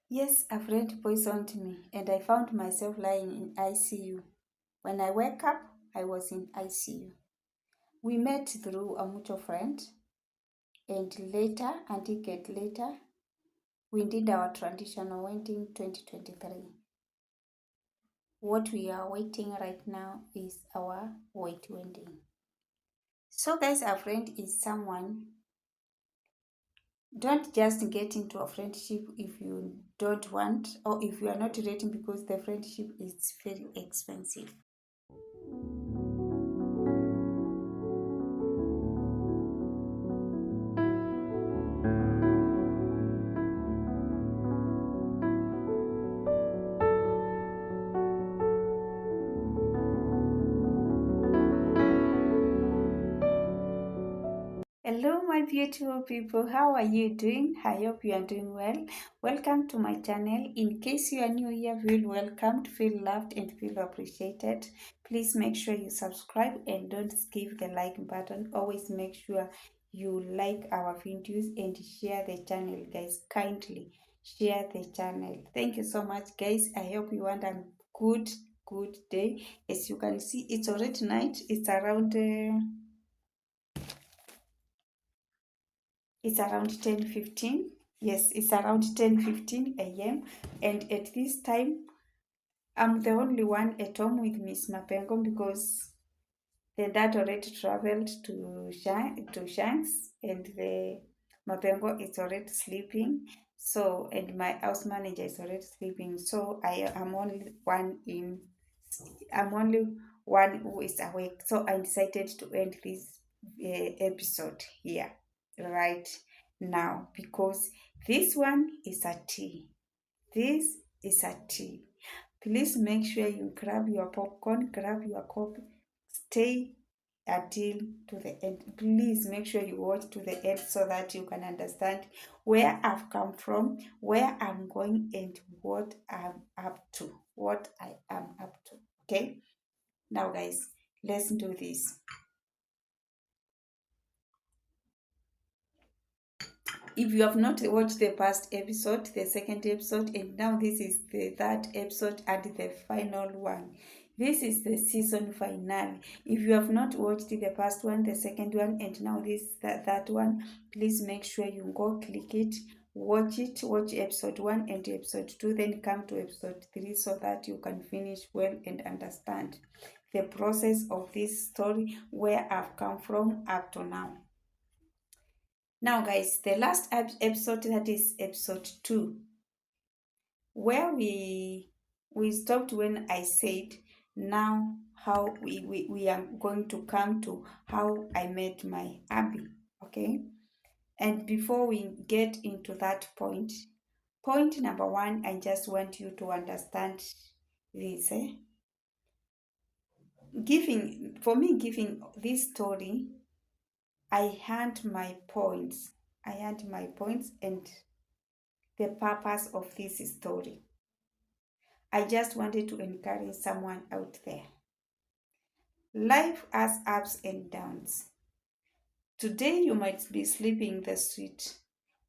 Yes, a friend poisoned me and I found myself lying in ICU. When I woke up, I was in ICU. We met through a mutual friend and later, a decade later, we did our traditional wedding 2023. What we are waiting right now is our white wedding. So guys, a friend is someone. Don't just get into a friendship if you don't want or if you are not ready because the friendship is very expensive. Hello, my beautiful people. How are you doing? I hope you are doing well. Welcome to my channel. In case you are new here, feel welcomed, feel loved, and feel appreciated. Please make sure you subscribe and don't skip the like button. Always make sure you like our videos and share the channel, guys. Kindly share the channel. Thank you so much, guys. I hope you want a good day. As you can see, it's already night. It's around 10:15. Yes, it's around 10:15 a.m. And at this time, I'm the only one at home with Miss Mapengo because the dad already traveled to Shanks and the Mapengo is already sleeping. So, and my house manager is already sleeping. So I'm only one who is awake. So I decided to end this episode here right now because this one is a tea. This is a tea. Please make sure you grab your popcorn, grab your coffee, stay until to the end. Please make sure you watch to the end so that you can understand where I've come from, where I'm going, and what I'm up to. What I am up to. Okay? Now, guys, let's do this. If you have not watched the past episode, the second episode, and now this is the third episode and the final one. This is the season finale. If you have not watched the first one, the second one, and now the third one, please make sure you go click it, watch episode 1 and episode 2, then come to episode 3 so that you can finish well and understand the process of this story, where I've come from up to now. Now, guys, the last episode, that is episode 2, where we stopped when I said now how we are going to come to how I met my Abby. Okay, and before we get into that point number 1, I just want you to understand this. Giving this story, I had my points. And the purpose of this story. I just wanted to encourage someone out there. Life has ups and downs. Today you might be sleeping in the street,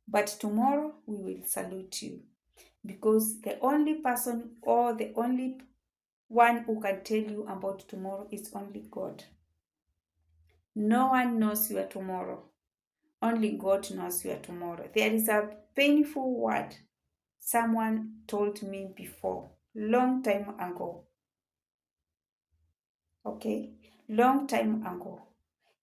but tomorrow we will salute you because the only person or the only one who can tell you about tomorrow is only God. No one knows your tomorrow. Only God knows your tomorrow. There is a painful word someone told me before, long time ago. Okay, long time ago.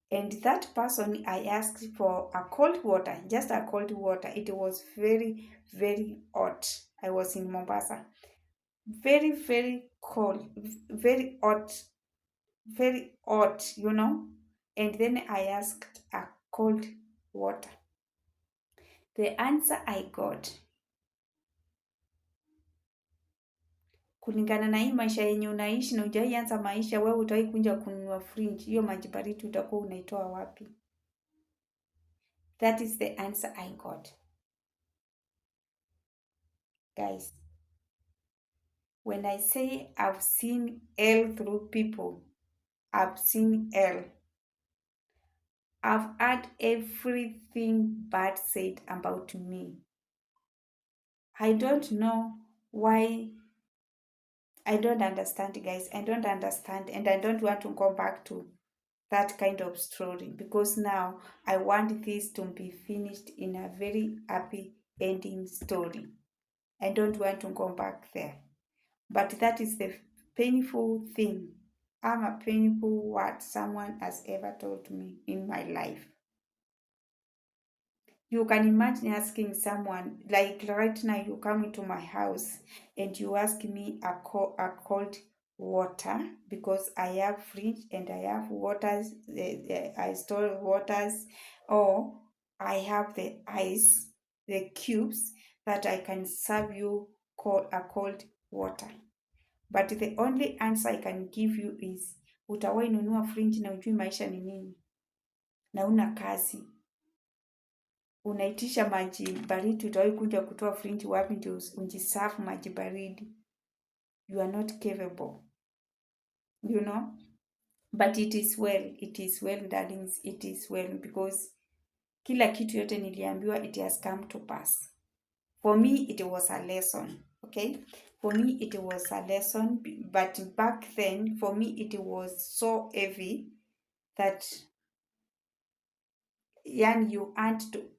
And that person, I asked for a cold water, just a cold water. It was very, very hot. I was in Mombasa. Very, very cold, very hot, And then I asked a cold water. The answer I got, kulingana na hii maisha yenye unaishi na hujaianza maisha, wewe utawahi kunja kununua fridge, hiyo maji baridi utakuwa unaitoa wapi? That is the answer I got. Guys, when I say I've seen hell through people, I've seen hell. I've had everything bad said about me. I don't know why. I don't understand, guys. I don't understand, and I don't want to go back to that kind of story because now I want this to be finished in a very happy ending story. I don't want to go back there. But that is the painful thing. I'm a painful what someone has ever told me in my life. You can imagine asking someone, like right now, you come into my house and you ask me a cold water because I have fridge and I have waters, I store waters, or I have the ice, the cubes that I can serve you a cold water. But the only answer I can give you is utawahi nunua fridge na ujui maisha ni nini na una kazi, unaitisha maji baridi, utawahi kuja kutoa fridge wapi ndio ujisafu maji baridi? You are not capable, you know. But it is well darlings, it is well because kila kitu yote niliambiwa it has come to pass. For me it was a lesson, okay? For me it was a lesson, but back then for me it was so heavy that yani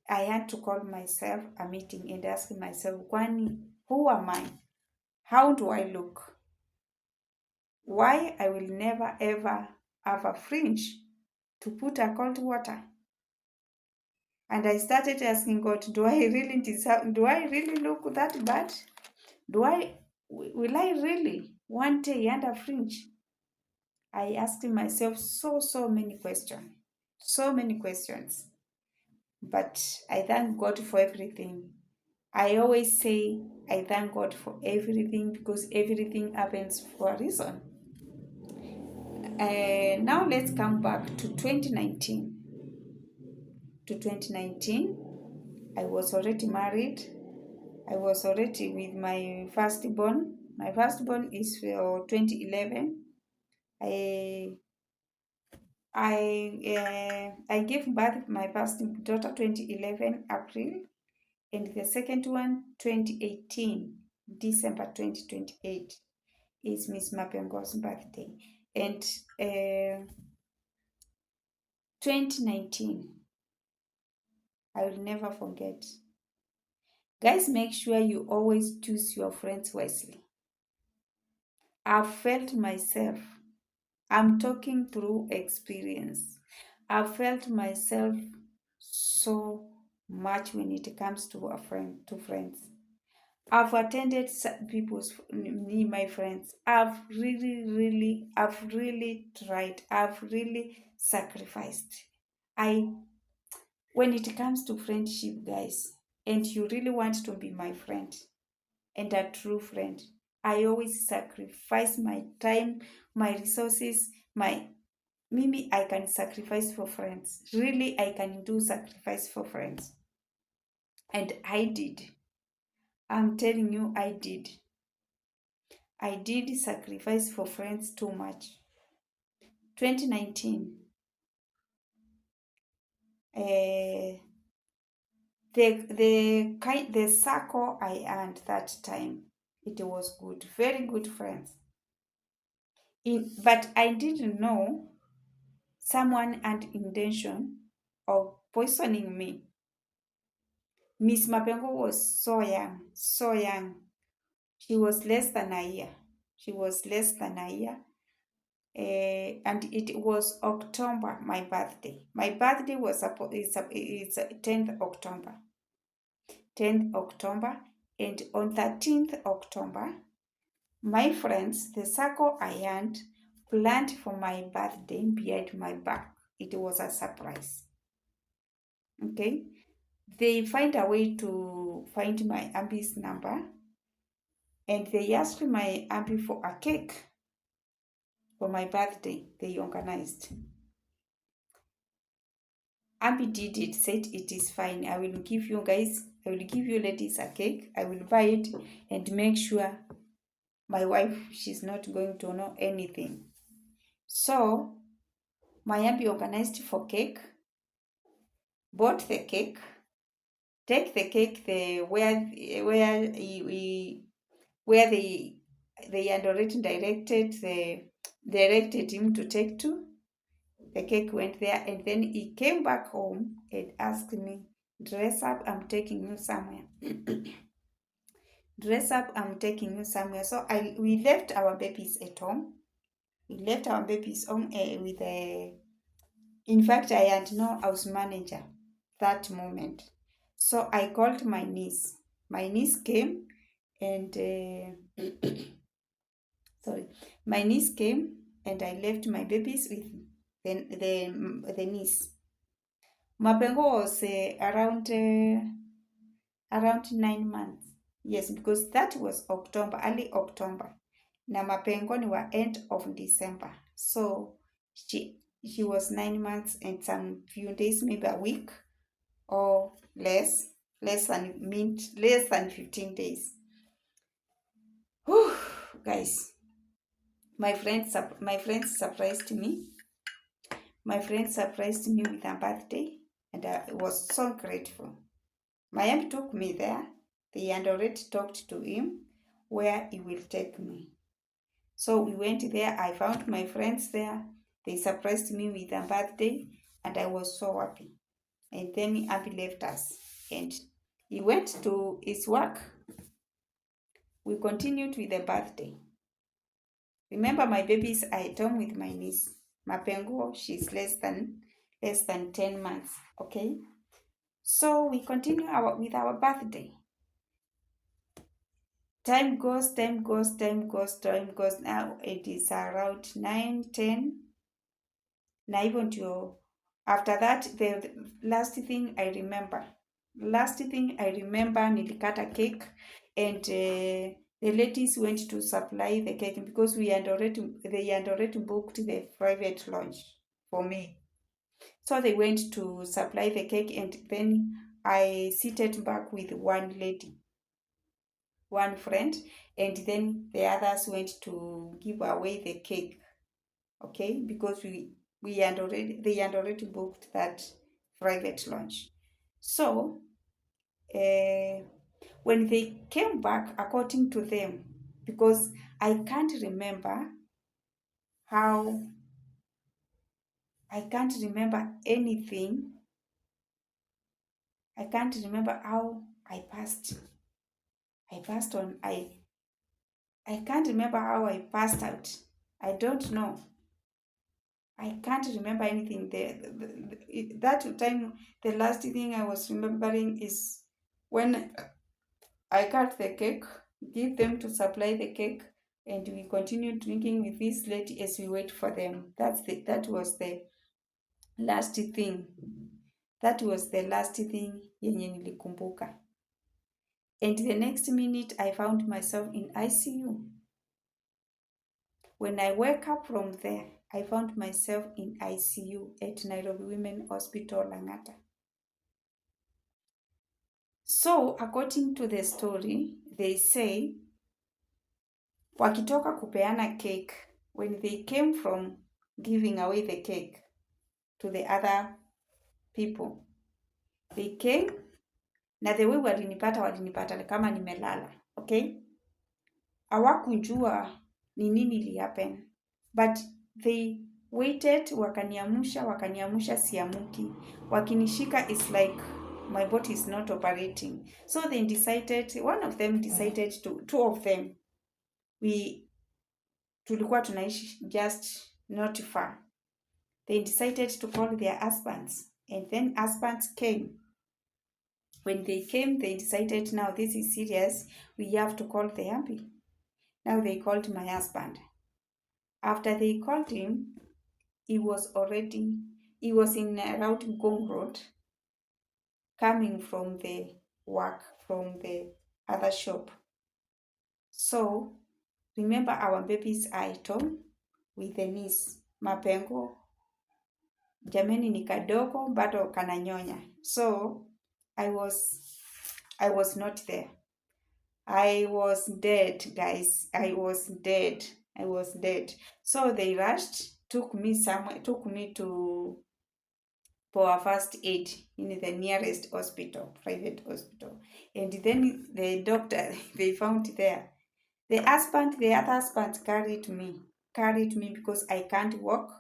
I had to call myself a meeting and ask myself, kwani, who am I? How do I look? Why I will never ever have a fridge to put a cold water? And I started asking God, do I really look that bad? Will I really one day under fridge? I asked myself so many questions. So many questions. But I thank God for everything. I always say I thank God for everything because everything happens for a reason. Now let's come back to 2019. To 2019, I was already married. I was already with my firstborn. My firstborn is for 2011. I gave birth my first daughter 2011 April, and the second one 2018 December 2028 is Miss Mapengo's birthday. And 2019, I will never forget. Guys, make sure you always choose your friends wisely. I've felt myself. I'm talking through experience. I've felt myself so much when it comes to friends. I've attended my friends. I've really tried. I've really sacrificed. When it comes to friendship, guys, and you really want to be my friend and a true friend, I always sacrifice my time, my resources, Mimi, I can sacrifice for friends. Really, I can do sacrifice for friends. And I did. I'm telling you, I did. I did sacrifice for friends too much. 2019, the circle I earned that time, it was good, very good friends. But I didn't know someone had intention of poisoning me. Miss Mapengo was so young, so young. She was less than a year. She was less than a year. And it was October, my birthday. My birthday was it's 10th October. 10th October. And on 13th October, my friends, the circle I had, planned for my birthday behind my back. It was a surprise. Okay? They find a way to find my aunty's number, and they asked my auntie for a cake for my birthday. They organized. Auntie did it, said it is fine. I will give you ladies a cake. I will buy it and make sure my wife, she's not going to know anything. So my auntie organized for cake, bought the cake, take the cake the where they had already directed him to take to. The cake went there, and then he came back home and asked me, dress up, I'm taking you somewhere. Dress up, I'm taking you somewhere. So we left our babies at home. We left our babies home with a. In fact, I had no house manager that moment. So I called my niece. My niece came and sorry, my niece came and I left my babies with the niece. Mapengo was around 9 months. Yes, because that was October, early October. Na Mapengo ni wa end of December. So she was 9 months and some few days, maybe a week or less than 15 days. Whew, guys, my friends surprised me. My friend surprised me with her birthday, and I was so grateful. My aunt took me there. They had already talked to him where he will take me. So we went there. I found my friends there. They surprised me with their birthday, and I was so happy. And then Abby left us, and he went to his work. We continued with the birthday. Remember, my babies are at home with my niece. Mapengo, she's less than 10 months. Okay. So we continue with our birthday. Time goes. Now it is around 9, 10. Na hivyo ndio. After that, the last thing I remember, nilikata cake, and the ladies went to supply the cake because they had already booked the private lunch for me. So they went to supply the cake, and then I seated back with one lady, one friend, and then the others went to give away the cake. Okay, because they had already booked that private lunch. So when they came back, according to them, because I can't remember anything. I can't remember how I passed. I can't remember how I passed out. I don't know. I can't remember anything there. That time, the last thing I was remembering is when I cut the cake, give them to supply the cake, and we continued drinking with this lady as we wait for them. That was the last thing. That was the last thing yenye nilikumbuka. And the next minute, I found myself in ICU. When I woke up from there, I found myself in ICU at Nairobi Women Hospital, Lang'ata. So, according to the story, they say, wakitoka kupeana cake, when they came from giving away the cake to the other people, they came, na the way walinipata kama nimelala, okay? Hawakujua ni nini li happen, but they waited, wakaniamusha siamuki. Wakinishika, it's like my body is not operating. So they decided, one of them decided to, two of them, tulikuwa tunaishi just not far. They decided to call their husbands, and then husbands came. When they came, they decided, now this is serious, we have to call the ambulance. Now they called my husband. After they called him, he was in around Ngong Road, coming from the work from the other shop. So remember, our babies are at home with the niece. Mapengo jameni ni kadogo bado kananyonya. So I was not there. I was dead, guys. I was dead. So they rushed, took me to for first aid in the nearest hospital, private hospital. And then the doctor, they found there. The other husband carried me because I can't walk.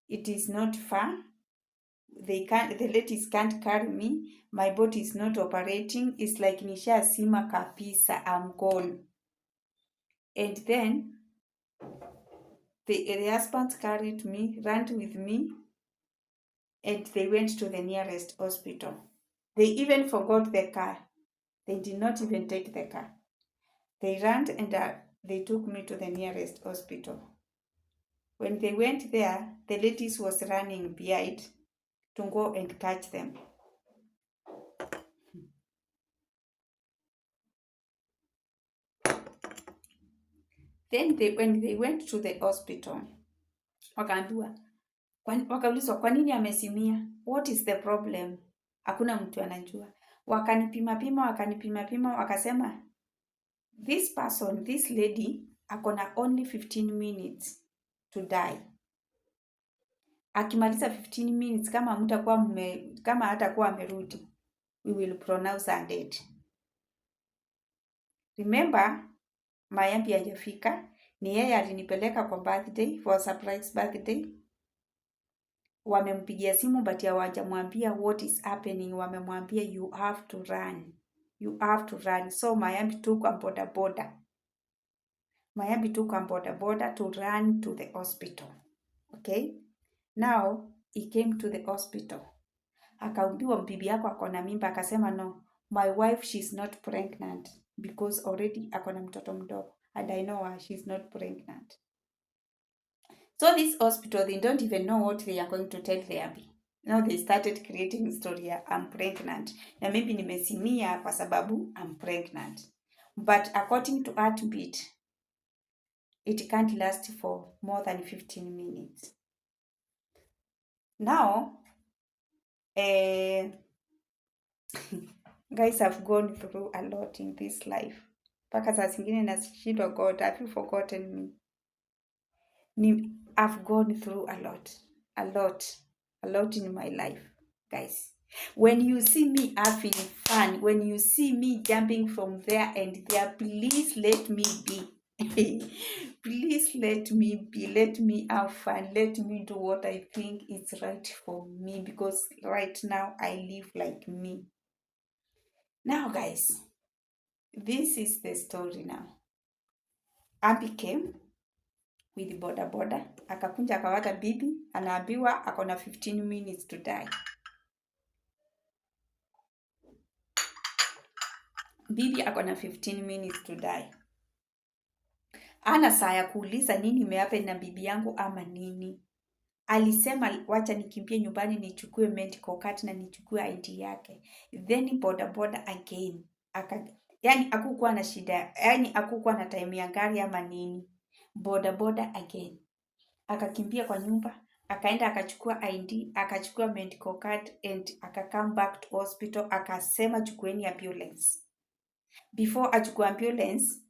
It is not far. The ladies can't carry me. My body is not operating. It's like nishazima kabisa, I'm gone. And then the husband carried me, ran with me, and they went to the nearest hospital. They even forgot the car. They did not even take the car. They ran and they took me to the nearest hospital. When they went there, the ladies was running behind to go and catch them. Then when they went to the hospital, wakaulizwa kwa nini amesimia? What is the problem? Hakuna mtu anajua. Wakanipima, wakasema this lady akona only 15 minutes to die. Akimaliza 15 minutes, kama hatakuwa amerudi, we will pronounce her dead. Remember, Mayambi hajafika, ni yeye alinipeleka kwa birthday, for surprise birthday. Wamempigia simu but hawajamwambia what is happening. Wamemwambia you have to run. You have to run. So Mayambi took a bodaboda. Mayambi took a bodaboda to run to the hospital. Okay? Now, he came to the hospital. Akaambiwa bibi yako akona mimba, akasema no, my wife, she's not pregnant because already akona mtoto mdogo and I know her, she's not pregnant. So this hospital, they don't even know what they are going to tell the Abby. Now they started creating story, I'm pregnant. Na maybe nimesimia kwa sababu I'm pregnant. But according to heartbeat, it can't last for more than 15 minutes. Now, guys, I've gone through a lot in this life. Paka saa zingine nashindwa, God, have you forgotten me? I've gone through a lot in my life, guys. When you see me having fun, when you see me jumping from there and there, please let me be. Please let me be. Let me have fun. Let me do what I think is right for me, because right now I live like me. Now, guys, this is the story now. Abby came with boda, akakunja akawata bibi, anaambiwa akona 15 minutes to die. Bibi akona 15 minutes to die. Ana saa ya kuuliza nini imehappen na bibi yangu ama nini. Alisema wacha nikimbie nyumbani nichukue medical card na nichukue ID yake. Then boda again. Yani hakukuwa na shida, yani hakukuwa na time ya gari ama nini. Boda again. Akakimbia kwa nyumba, akaenda akachukua ID, akachukua medical card and come back to hospital, akasema chukueni ambulance. Before achukue ambulance,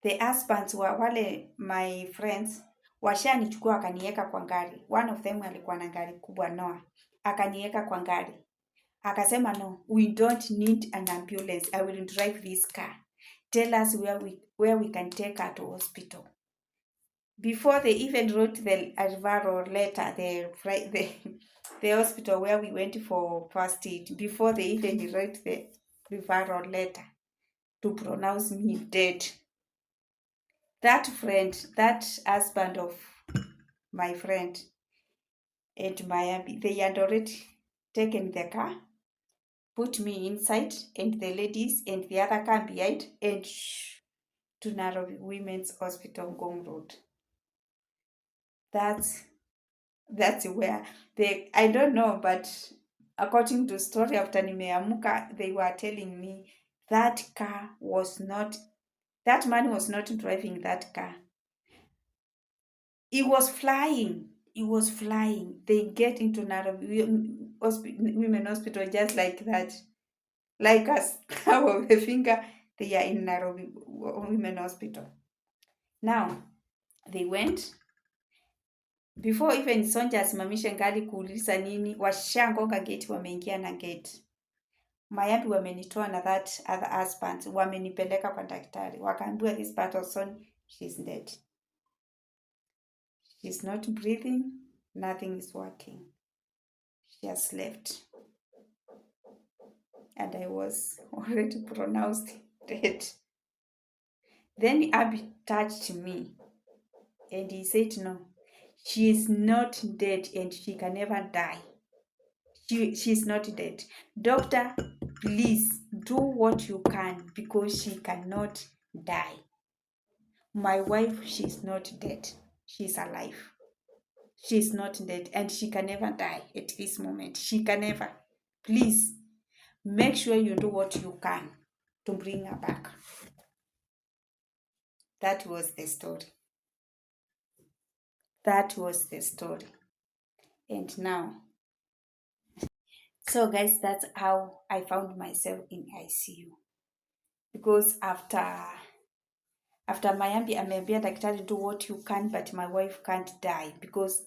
the husbands wa wale my friends washanichukua akaniweka kwa gari. One of them alikuwa na gari kubwa Noah. Akaniweka kwa gari. Akasema no, we don't need an ambulance. I will drive this car. Tell us where we can take her to hospital. Before they even wrote the referral letter, the hospital where we went for first aid, before they even wrote the referral letter to pronounce me dead, that husband of my friend at Miami, they had already taken the car, put me inside, and the ladies and the other car behind, and to Nairobi Women's Hospital, Ngong Road. That's where I don't know, but according to story after nimeamuka, they were telling me that man was not driving that car. He was flying. They get into Nairobi Women Hospital just like that. Like us, our finger, they are in Nairobi Women Hospital. Now, they went. Before even Sonja asimamishe gari kuuliza nini, washangonga gate, wameingia na gate. Mayambi wamenitoa na that other husband, wamenipeleka kwa daktari, wakaambiwa this person, she's dead. She's not breathing, nothing is working. She has left. And I was already pronounced dead. Then Abby touched me and he said, no, she is not dead and she can never die. She's not dead. Doctor, please do what you can because she cannot die. My wife, she's not dead. She's alive. She's not dead and she can never die at this moment. She can never. Please, make sure you do what you can to bring her back. That was the story. That was the story. And now, so guys, that's how I found myself in ICU. Because after Mayambi ameambia daktari, do what you can, but my wife can't die. Because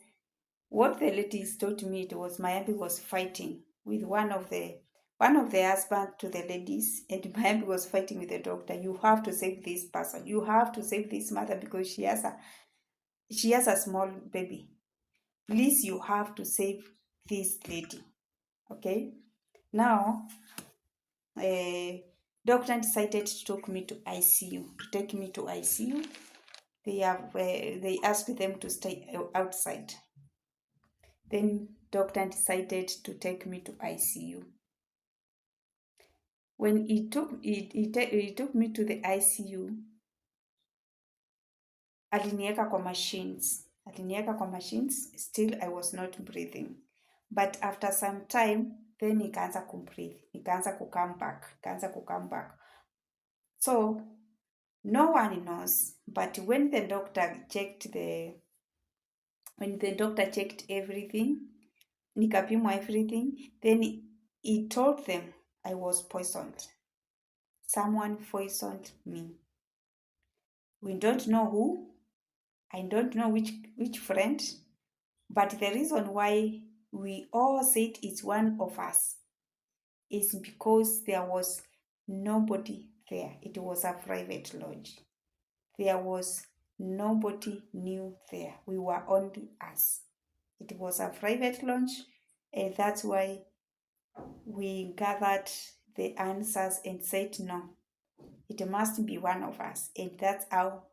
what the ladies told me, it was Mayambi was fighting with one of the husband to the ladies, and Mayambi was fighting with the doctor. You have to save this person. You have to save this mother because she has a small baby. Please, you have to save this lady. Okay. Now, doctor decided to take me to ICU. They asked them to stay outside. Then doctor decided to take me to ICU. When he took me to the ICU, aliniweka kwa machines. Still I was not breathing, but after some time then nikaanza kubreathe, nikaanza come back. So no one knows, but when the doctor checked everything, nikapimwa everything, then he told them I was poisoned. Someone poisoned me. We don't know who. I don't know which friend, but the reason why we all said it's one of us is because there was nobody there. It was a private lodge. There was nobody new there. We were only us. It was a private lodge, and that's why we gathered the answers and said no, it must be one of us. And that's how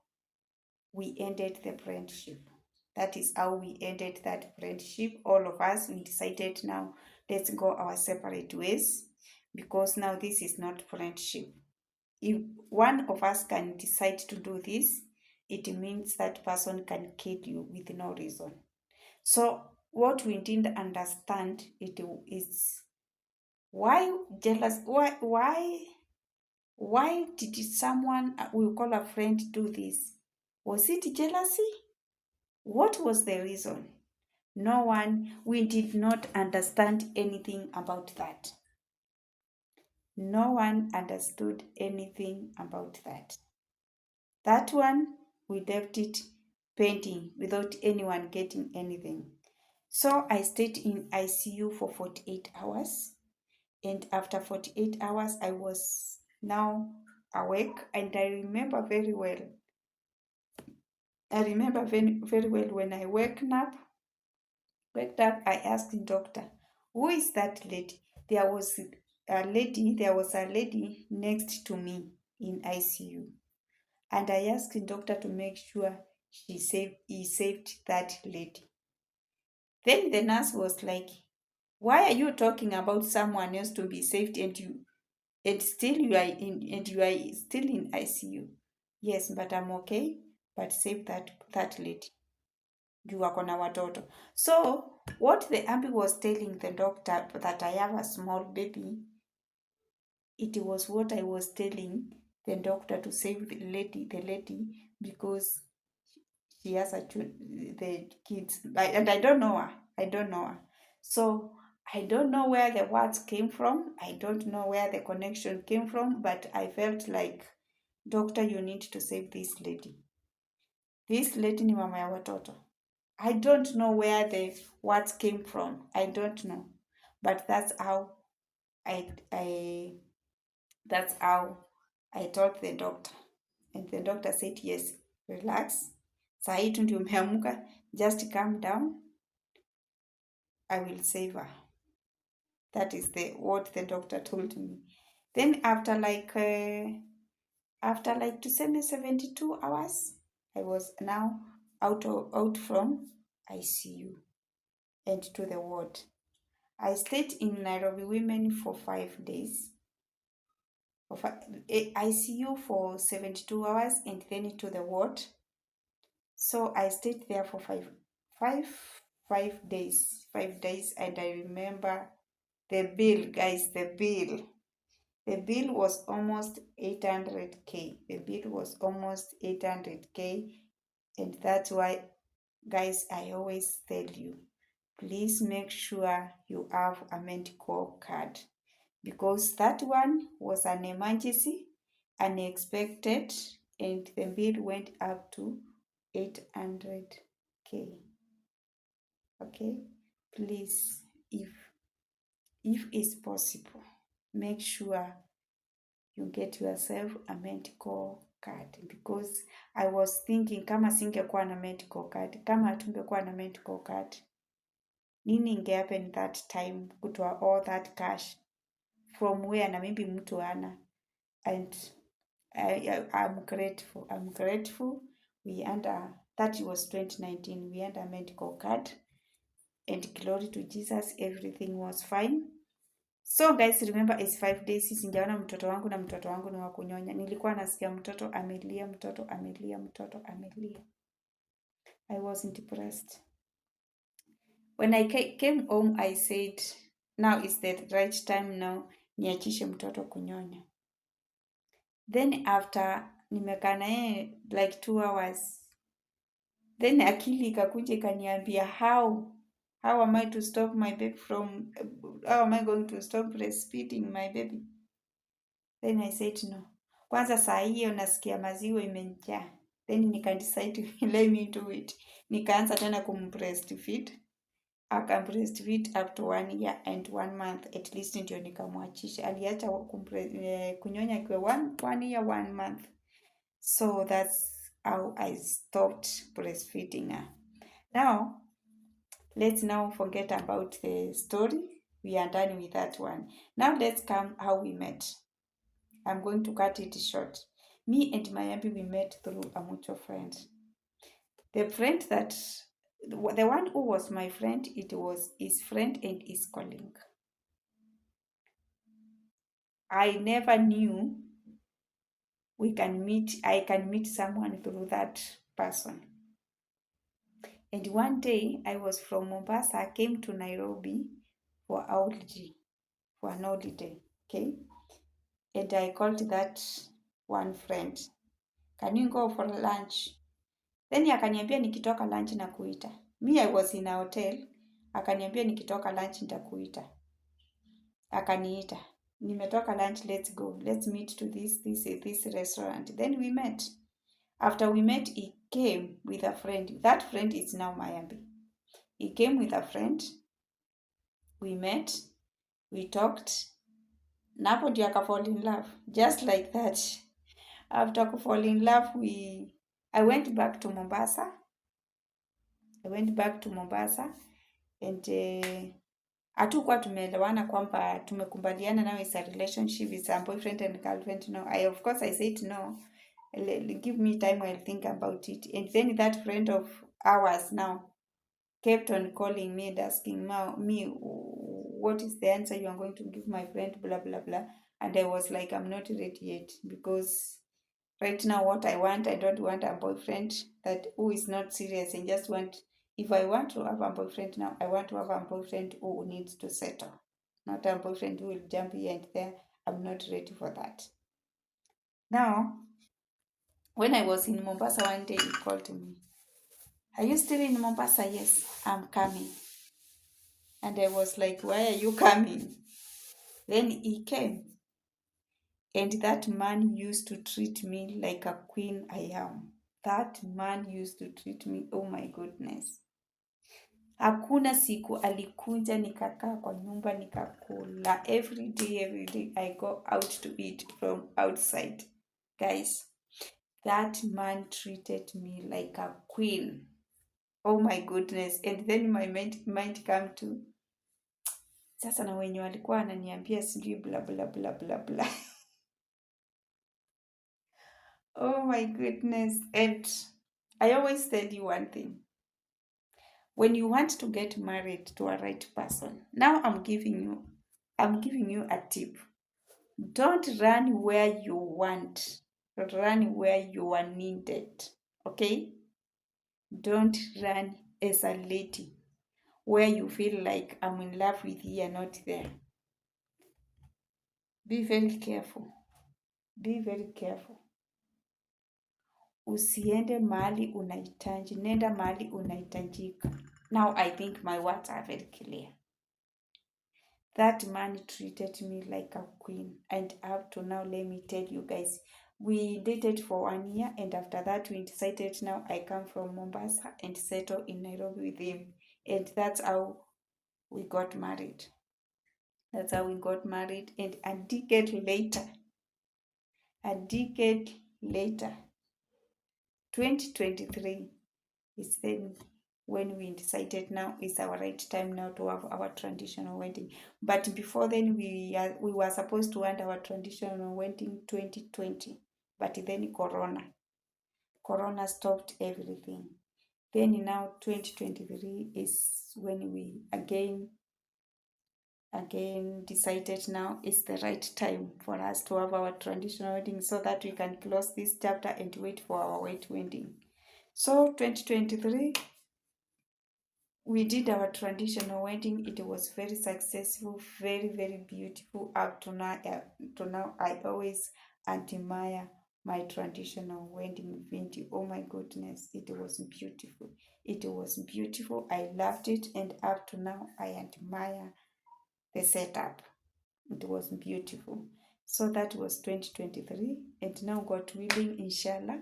we ended the friendship. That is how we ended that friendship. All of us, we decided now, let's go our separate ways, because now this is not friendship. If one of us can decide to do this, it means that person can kill you with no reason. So what we didn't understand it is why jealous. Why did someone we call a friend do this? Was it jealousy? What was the reason? No one, we did not understand anything about that. No one understood anything about that. That one, we left it pending without anyone getting anything. So I stayed in ICU for 48 hours. And after 48 hours, I was now awake. And I remember very well. Very well when I waked up, I asked the doctor, who is that lady? There was a lady next to me in ICU. And I asked the doctor to make sure he saved that lady. Then the nurse was like, why are you talking about someone else to be saved and you are still in ICU? Yes, but I'm okay, but save that lady. You are gonna watoto. So what the auntie was telling the doctor that I have a small baby, it was what I was telling the doctor to save the lady because she has the kids, and I don't know her. So I don't know where the words came from. I don't know where the connection came from, but I felt like, doctor, you need to save this lady. This lady ni mama ya watoto. I don't know where the words came from. I don't know. But I that's how I told the doctor. And the doctor said, yes, relax. Saa hii tu ndio umeamka, just calm down. I will save her. That is what the doctor told me. Then after like to send me 72 hours, I was now out from ICU and to the ward. I stayed in Nairobi Women for 5 days. ICU for 72 hours and then to the ward. So I stayed there for five days. 5 days, and I remember the bill, guys, the bill. The bill was almost 800K. The bill was almost 800K. And that's why, guys, I always tell you, please make sure you have a medical card, because that one was an emergency, unexpected, and the bill went up to 800K. Okay, please, if it's possible, make sure you get yourself a medical card, because I was thinking kama singekuwa na medical card, kama hatungekuwa na medical card, nini ingehappen that time, kutoa all that cash from where, na maybe mtu ana. And I'm grateful. That was 2019, we had a medical card, and glory to Jesus, everything was fine. So guys, remember, it's 5 days sijaona mtoto wangu, na mtoto wangu ni wa kunyonya. Nilikuwa nasikia mtoto amelia. I wasn't depressed. When I came home, I said, now is the right time now niachishe mtoto kunyonya. Then after nimekaa na yeye like 2 hours, then akili ikakuja ikaniambia, how am I to stop my baby from, how am I going to stop breastfeeding my baby? Then I said no. Kwanza saa hiyo nasikia maziwa imenijaa. Then nika decide let me do it. Nikaanza tena kumbreastfeed. Aka breastfeed up to 1 year and 1 month at least, ndio nikamwachisha. Aliacha kunyonya akiwa 1 year 1 month. So that's how I stopped breastfeeding her. Now, let's now forget about the story. We are done with that one. Now let's come how we met. I'm going to cut it short. Me and Mayambi, we met through a mutual friend. The one who was my friend, it was his friend and his colleague. I never knew I can meet someone through that person. And one day, I was from Mombasa, I came to Nairobi for an holiday, okay? And I called that one friend, can you go for lunch? Then akaniambia nikitoka lunch na kuita. Me, I was in a hotel. Akaniambia nikitoka lunch nitakuita. Akaniita. Nimetoka lunch, let's go. Let's meet to this restaurant. Then we met. After we met, he came with a friend. That friend is now Mayambi. He came with a friend. We met. We talked. Na hapo ndio akafall in love. Just like that. After kufall in love, I went back to Mombasa. And hatukuwa tumeelewana kwamba tumekumbaliana now is a relationship, is a boyfriend and girlfriend. No, of course I said no. Give me time, I'll think about it. And then that friend of ours now kept on calling me and asking me, what is the answer you are going to give my friend, blah blah blah. And I was like, I'm not ready yet, because right now what I don't want a boyfriend who is not serious, and just want, if I want to have a boyfriend now, I want to have a boyfriend who needs to settle, not a boyfriend who will jump here and there. I'm not ready for that. Now, when I was in Mombasa one day, he called me. Are you still in Mombasa? Yes, I'm coming. And I was like, why are you coming? Then he came. And that man used to treat me like a queen I am. That man used to treat me, oh my goodness. Hakuna siku alikuja nikakaa kwa nyumba nikakula. Every day I go out to eat from outside. Guys, that man treated me like a queen. Oh my goodness. And then my mind come to, sasa na wenye walikuwa wananiambia sijui bla bla bla bla bla. Oh my goodness. And I always tell you one thing. When you want to get married to a right person, now I'm giving you a tip. Don't run where you want. Run where you are needed. Okay? Don't run as a lady where you feel like I'm in love with you, you're not there. Be very careful. Be very careful. Usiende mahali unahitaji, nenda mahali unahitajika. Now I think my words are very clear. That man treated me like a queen, and up to now, let me tell you guys, we dated for 1 year, and after that we decided now I come from Mombasa and settle in Nairobi with him, and that's how we got married. That's how we got married. And a decade later, 2023 is then when we decided now is our right time now to have our traditional wedding. But before then, we were supposed to have our traditional wedding 2020, but then Corona stopped everything. Then now 2023 is when we again decided now is the right time for us to have our traditional wedding so that we can close this chapter and wait for our white wedding. So 2023, we did our traditional wedding. It was very successful, very, very beautiful. Up to now, I always admire my traditional wedding video. Oh my goodness, it was beautiful. It was beautiful. I loved it, and up to now, I admire the setup. It was beautiful. So that was 2023, and now God willing, inshallah,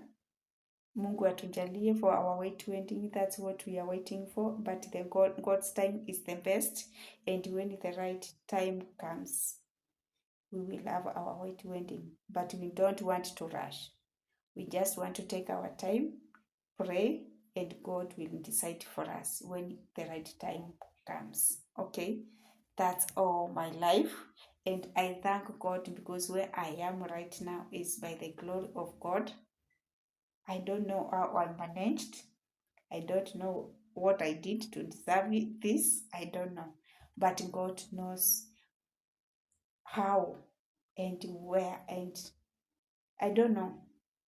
Mungu atujalie for our white wedding. That's what we are waiting for. But God's time is the best, and when the right time comes, we will have our white wedding. But we don't want to rush. We just want to take our time, pray, and God will decide for us when the right time comes. Okay, that's all my life. And I thank God because where I am right now is by the glory of God. I don't know how I managed. I don't know what I did to deserve this. I don't know. But God knows how and where, and I don't know.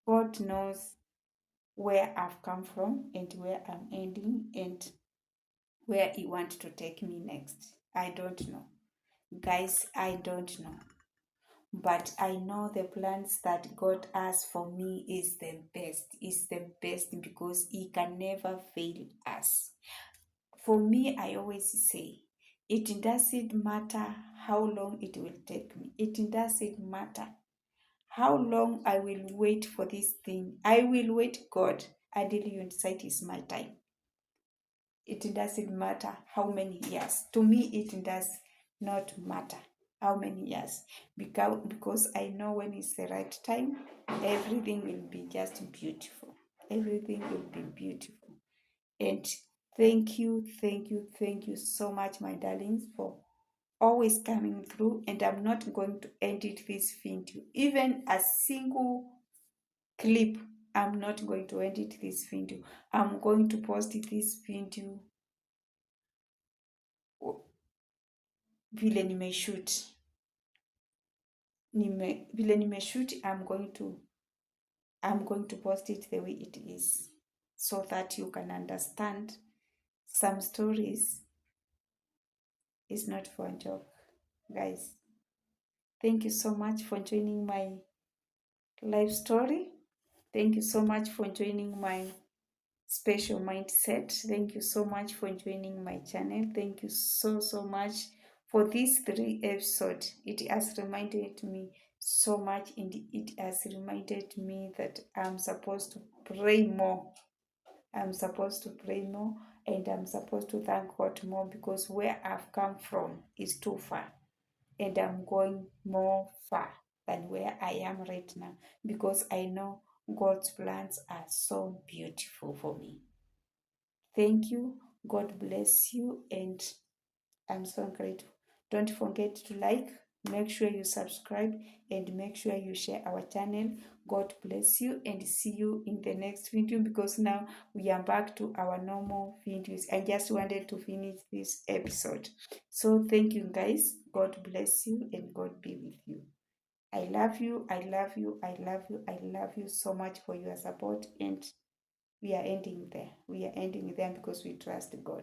God knows where I've come from and where I'm ending and where He wants to take me next. I don't know. Guys, I don't know. But I know the plans that God has for me is the best because He can never fail us. For me, I always say, it doesn't matter how long it will take me. It doesn't matter how long I will wait for this thing. I will wait, God, until you decide it's my time. It doesn't matter how many years. To me, it does not matter how many years. Because I know when it's the right time, everything will be just beautiful. Everything will be beautiful. And thank you so much, my darlings, for always coming through. And I'm not going to edit this video, even a single clip. I'm not going to edit this video. I'm going to post this video vile nimeshoot. Vile nimeshoot, I'm going to post it the way it is so that you can understand some stories is not for a joke. Guys, thank you so much for joining my life story. Thank you so much for joining my special mindset. Thank you so much for joining my channel. Thank you so much for these 3 episodes. It has reminded me so much, and it has reminded me that I'm supposed to pray more. I'm supposed to pray more and I'm supposed to thank God more because where I've come from is too far, and I'm going more far than where I am right now because I know God's plans are so beautiful for me. Thank you. God bless you, and I'm so grateful. Don't forget to like, make sure you subscribe, and make sure you share our channel. God bless you, and see you in the next video because now we are back to our normal videos. I just wanted to finish this episode. So thank you guys. God bless you, and God be with you. I love you. I love you. I love you. I love you so much for your support, and we are ending there. We are ending there because we trust God.